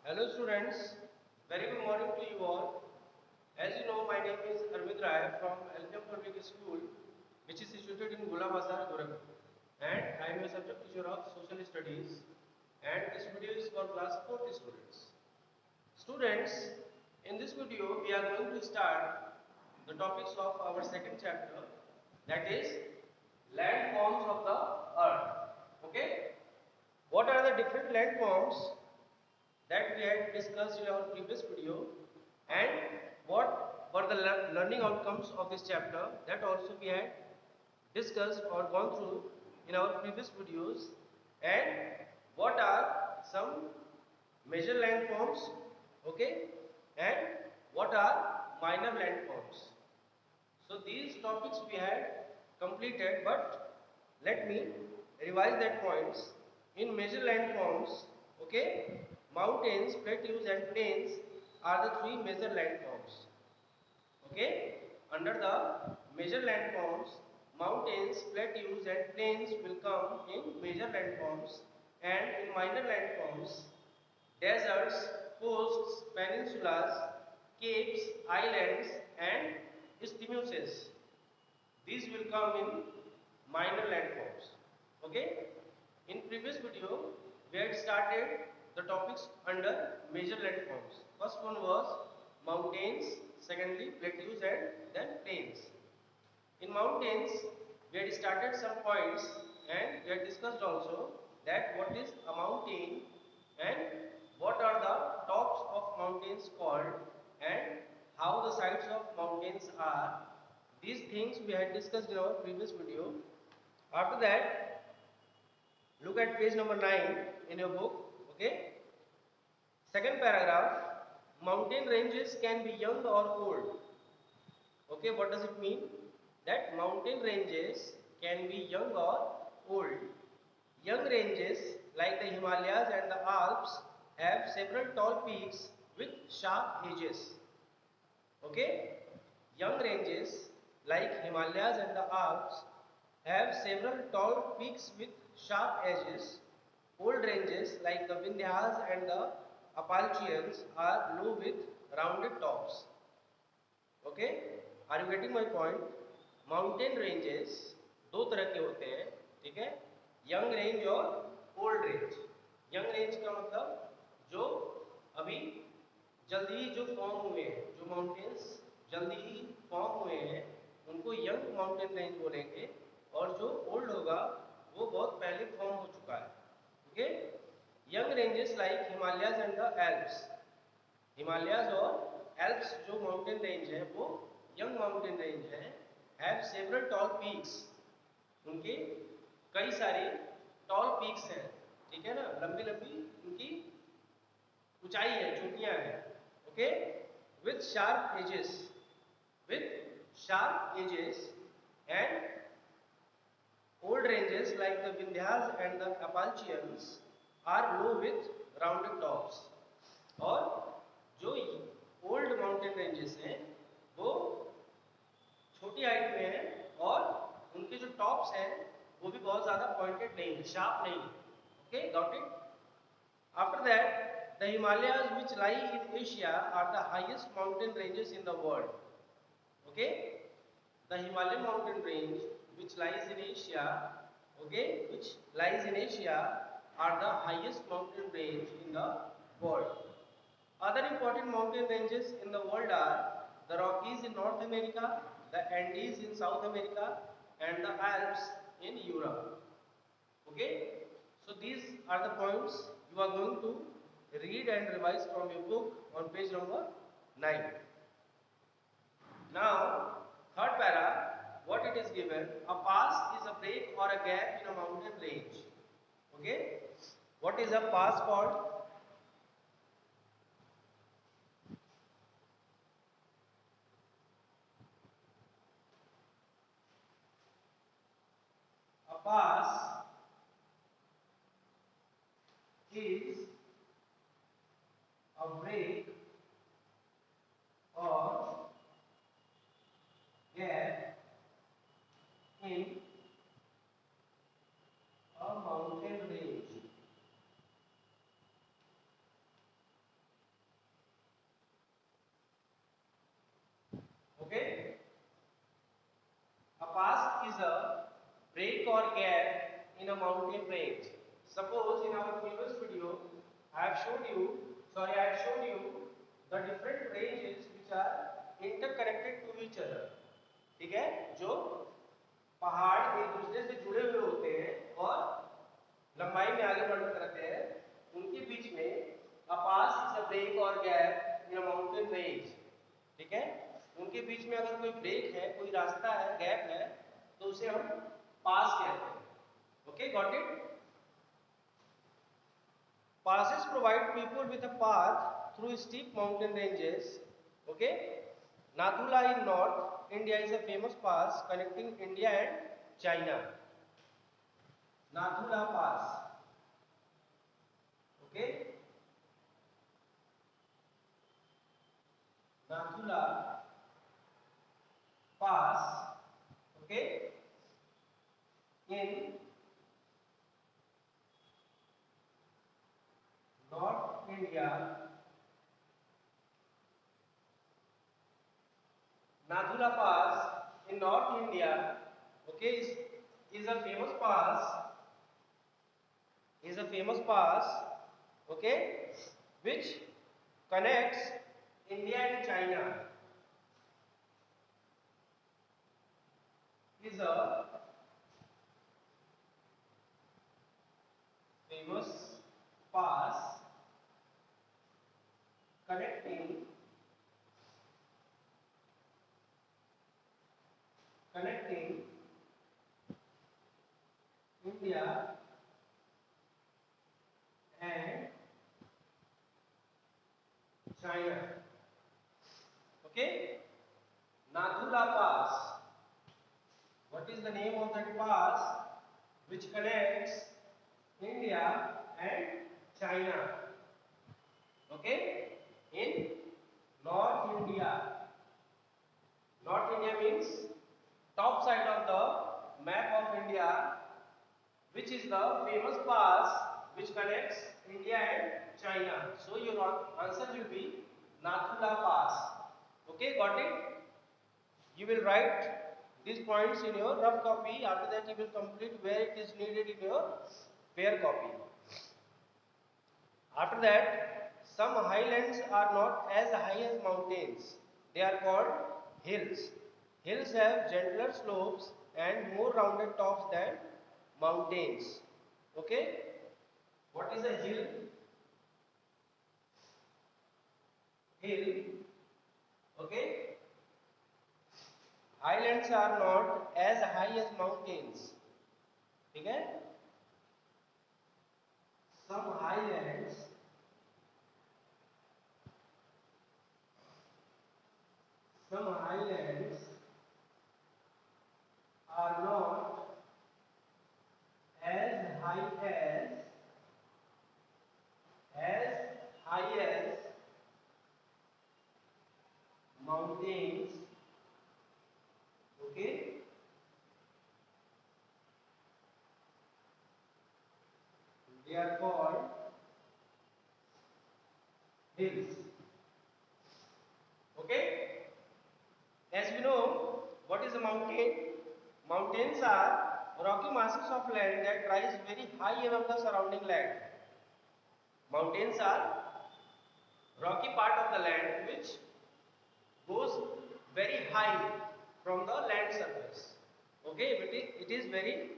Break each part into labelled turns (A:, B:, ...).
A: Hello students, very good morning to you all. As you know, my name is Arvind Rai from Elchem Public School, which is situated in Gula Bazar, Gorakhpur. And I am a subject teacher of Social Studies. And this video is for class 4th students. Students, in this video, we are going to start the topics of our second chapter, that is landforms of the earth. Okay? What are the different landforms that we had discussed in our previous video, and what were the learning outcomes of this chapter, that also we had discussed or gone through in our previous videos, and what are some major landforms, okay, and what are minor landforms. So these topics we had completed, but let me revise that points. In major landforms, okay, mountains, plateaus and plains are the three major landforms. Okay, under the major landforms, mountains, plateaus and plains will come in major landforms, and in minor landforms, deserts, coasts, peninsulas, capes, islands and isthmuses. These will come in minor landforms. Okay. In previous video, we had started the topics under major landforms. First one was mountains, secondly plateaus and then plains. In mountains, we had started some points and we had discussed also that what is a mountain and what are the tops of mountains called and how the sides of mountains are. These things we had discussed in our previous video. After that, look at page number 9 in your book. Okay. Second paragraph, mountain ranges can be young or old. Okay, what does it mean? That mountain ranges can be young or old. Young ranges like the Himalayas and the Alps have several tall peaks with sharp edges. Okay? Young ranges like Himalayas and the Alps have several tall peaks with sharp edges. Old ranges like the Vindhyas and the Appalachians are low with rounded tops. Okay, are you getting my point? Mountain ranges दो तरह के होते हैं, ठीक है, young range और old range. Young range का मतलब जो अभी जल्दी ही जो फॉर्म हुए हैं, जो माउंटेन्स जल्दी ही फॉर्म हुए हैं, उनको यंग माउंटेन रेंज बोलेंगे, और जो ओल्ड होगा वो बहुत पहले फॉर्म हो चुका है. Okay, young ranges like Himalayas and the Alps. Himalayas और एल्प्स जो माउंटेन रेंज है वो यंग माउंटेन रेंज है. हैव सेवरल टॉल पीक्स, उनके कई सारे टॉल पीक्स हैं, ठीक है ना, लंबी लंबी उनकी ऊंचाई है, चोटियां हैं. Okay, with sharp edges, with sharp edges. And old ranges like the Vindhyas and the Appalachians are low with rounded tops. और जो ओल्ड माउंटेन रेंजेस हैं वो छोटी हाइट में हैं और उनके जो टॉप्स हैं वो भी बहुत ज़्यादा पॉइंटेड नहीं है, शार्प नहीं है. Okay, got it? After that the Himalayas which lie in Asia are the highest mountain ranges in the world. Okay, the Himalayan mountain range which lies in Asia, okay, which lies in Asia are the highest mountain range in the world. Other important mountain ranges in the world are the Rockies in North America, the Andes in South America and the Alps in Europe. Okay, so these are the points you are going to read and revise from your book on page number 9. Now, third para, what it is given, a pass is a break or a gap in a mountain range. Okay, what is a pass called? A pass is a break or gap in a mountain range. break or gap in a mountain range. Suppose in our previous video, I have shown you the different ranges which are interconnected to each other. ठीक है, जो पहाड़ एक दूसरे से जुड़े हुए होते हैं और लंबाई में आगे बढ़ते रहते हैं, उनके बीच में a pass is a break or gap in a mountain range. ठीक है, उनके बीच में अगर कोई ब्रेक है, कोई रास्ता है, गैप है, तो उसे हम पास कहते हैं. Okay, got it. Passes provide people with a path through steep mountain ranges. Okay, Nathula in North India is a famous pass connecting India and China. Nathula Pass. Okay, Nathula Pass. Okay, in North India. Nathula Pass in North India, okay, is a famous pass. Is a famous pass, okay, which connects India and China. Is a famous pass connecting India and China. Okay, Nathula Pass. What is the name of that pass which connects India and China? Okay, in North India. North India means top side of the map of India, which is the famous pass which connects India and China. So your answer will be Nathula Pass. Okay, got it? You will write these points in your rough copy. After that, you will complete where it is needed in your fair copy. After that, some highlands are not as high as mountains. They are called hills. Hills have gentler slopes and more rounded tops than mountains. Okay? What is a hill? Hill. Okay? Highlands are not as high as mountains. Okay? Some highlands are not as high as mountains. Okay, they are called hills. Okay, as we know, what is a mountain? Mountains are rocky masses of land that rise very high above the surrounding land. Mountains are rocky part of the land which goes very high from the land surface. Okay, it is very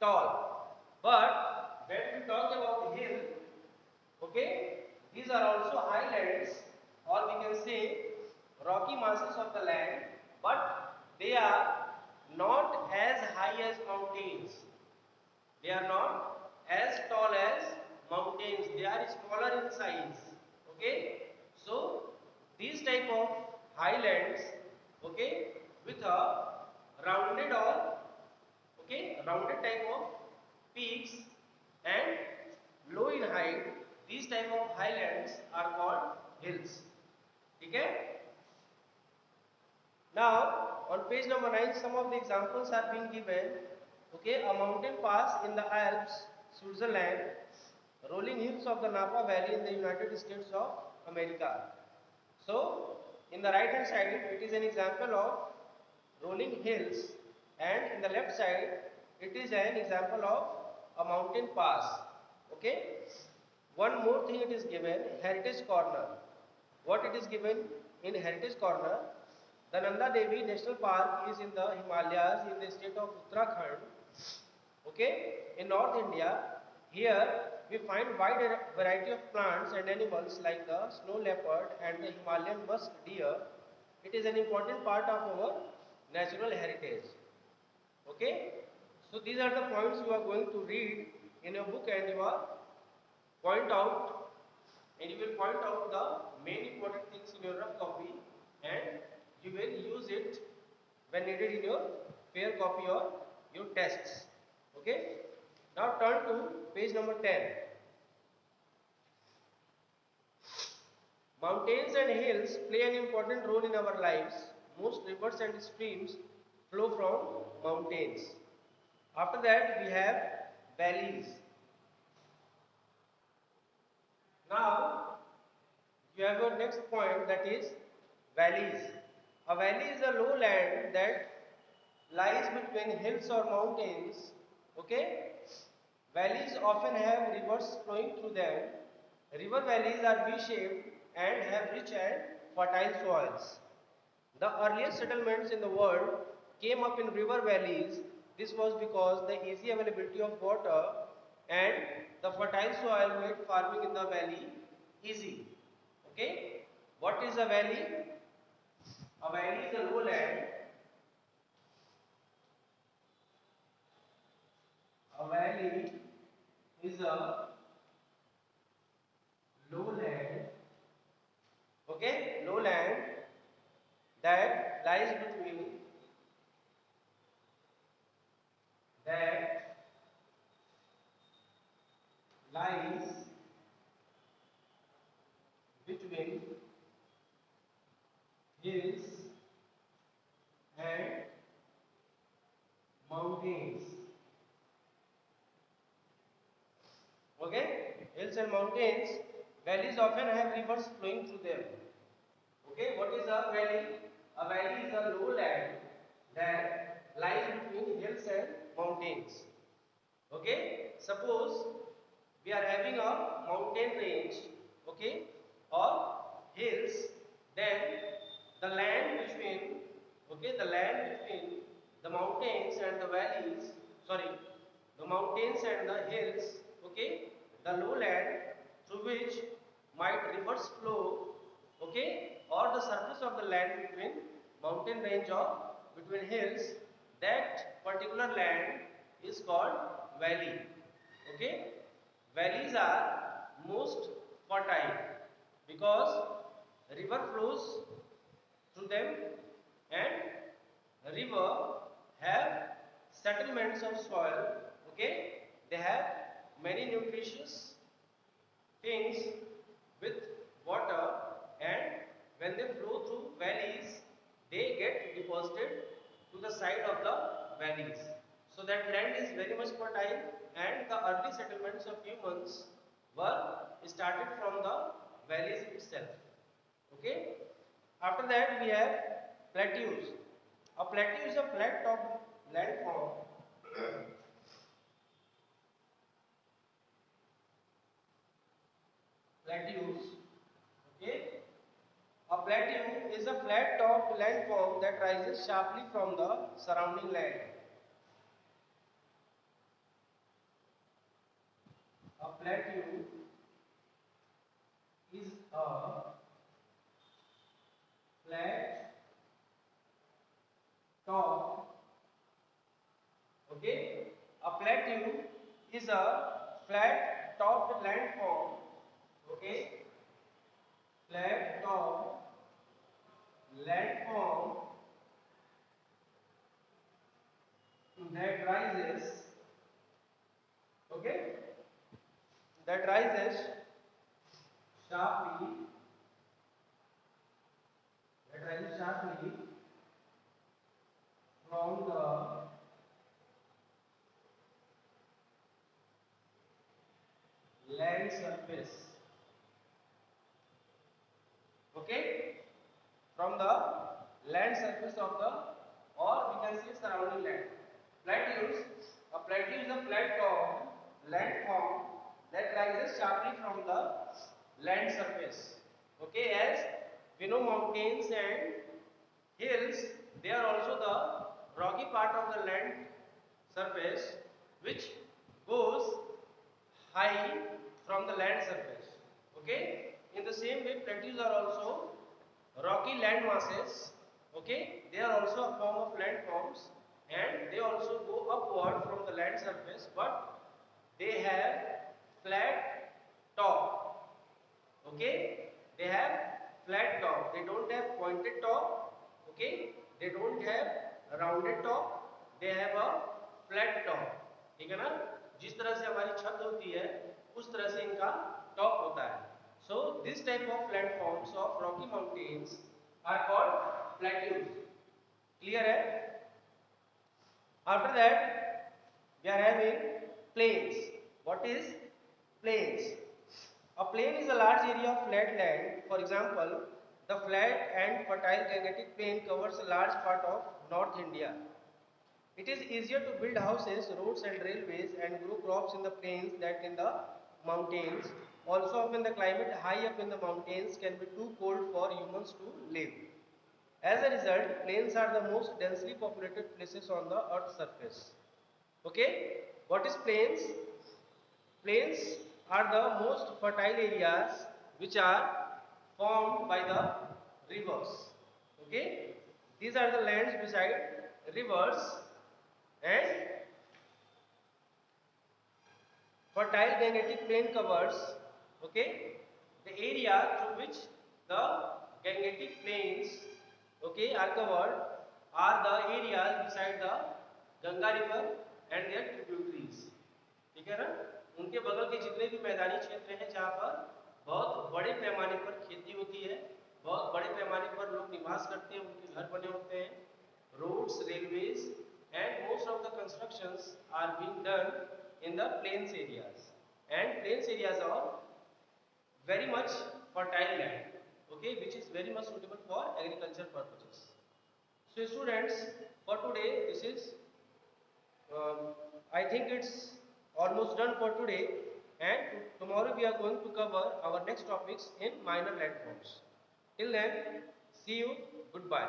A: tall. But when we talk about hill, okay, these are also highlands, or we can say rocky masses of the land, but they are not as high as mountains. They are not as tall as mountains. They are smaller in size. Okay, so these type of highlands, okay, with a rounded or rounded type of peaks and low in height, these type of highlands are called hills. Okay. Now on page number 9, some of the examples are being given. Okay, a mountain pass in the Alps, Switzerland, rolling hills of the Napa Valley in the United States of America. So in the right hand side, it is an example of rolling hills, and in the left side, it is an example of a mountain pass. Okay. One more thing it is given, heritage corner. What it is given in heritage corner? The Nanda Devi National Park is in the Himalayas in the state of Uttarakhand. Okay, in North India. Here we find wide variety of plants and animals like the snow leopard and the Himalayan musk deer. It is an important part of our natural heritage. Okay, so these are the points you are going to read in your book, and you are point out and you will point out the main important things in your rough copy, and you will use it when needed in your fair copy or your tests. Okay, now turn to page number 10. Mountains and hills play an important role in our lives. Most rivers and streams flow from mountains. After that, we have valleys. Now, you have your next point, that is valleys. A valley is a lowland that lies between hills or mountains. Okay? Valleys often have rivers flowing through them. River valleys are V-shaped and have rich and fertile soils. The earliest settlements in the world came up in river valleys. This was because the easy availability of water and the fertile soil made farming in the valley easy. Okay? What is a valley? A valley is a lowland. A valley is a lowland. Okay? Lowland that lies between that lies between hills and mountains. Okay? Hills and mountains, valleys often have rivers flowing through them. Okay? What is a valley? A valley is a lowland that lies between hills and mountains. Okay? Suppose we are having a mountain range, okay, or hills, then the land between, okay, the land between the mountains and the valleys, sorry, the mountains and the hills, okay, the lowland through which might rivers flow, okay, or the surface of the land between mountain range or between hills, that particular land is called valley. Okay, valleys are most fertile because river flows through them, and river have settlements of soil. Okay, they have many nutritious things with water, and when they flow through valleys, they get deposited to the side of the valleys. So that land is very much fertile, and the early settlements of humans were started from the valleys itself. Okay. After that, we have plateaus. A plateau is a flat top landform. Plateaus. Okay. A plateau is a flat topped landform that rises sharply from the surrounding land. A plateau is a flat top. Okay, a plateau is a flat topped landform. Okay, flat top landform that rises. Okay, that rises sharply. That rises sharply from the land surface. Okay, from the land surface of the, or we can say surrounding land. Plateaus A plateau is a flat top landform that rises sharply from the land surface. Okay, as we know, mountains and hills, they are also the rocky part of the land surface which goes high from the land surface. Okay, in the same way, plateaus are also rocky land masses. Okay, they are also a form of landforms and they also go upward from the land surface, but they have flat top. Okay, they have flat top, they don't have pointed top. Okay, they don't have rounded top, they have a flat top. ठीक है ना, जिस तरह से हमारी छत होती है उस तरह से इनका टॉप होता है. So this type of platforms of rocky mountains are called plateaus. Clear है? After that we are having plains. What is plains? A plain is a large area of flat land. For example, the flat and fertile Gangetic Plain covers a large part of North India. It is easier to build houses, roads and railways and grow crops in the plains than in the mountains. Also, often the climate high up in the mountains can be too cold for humans to live. As a result, plains are the most densely populated places on the earth's surface. Okay, what is plains? Plains are the most fertile areas which are formed by the rivers. Okay, these are the lands beside rivers and fertile Gangetic Plain covers, okay, the area through which the Gangetic Plains, okay, are covered are the areas beside the Ganga River and their tributaries. ठीक है ना, उनके बगल के जितने भी मैदानी क्षेत्र हैं जहाँ पर बहुत बड़े पैमाने पर खेती होती है, बहुत बड़े पैमाने पर लोग निवास करते हैं, उनके घर बने होते हैं, roads, railways and most of the constructions are being done in the plains areas, and plains areas are very much fertile land, okay, which is very much suitable for agriculture purposes. So students, for today this is I think it's almost done for today, and tomorrow we are going to cover our next topics in minor landforms. Till then, see you, goodbye.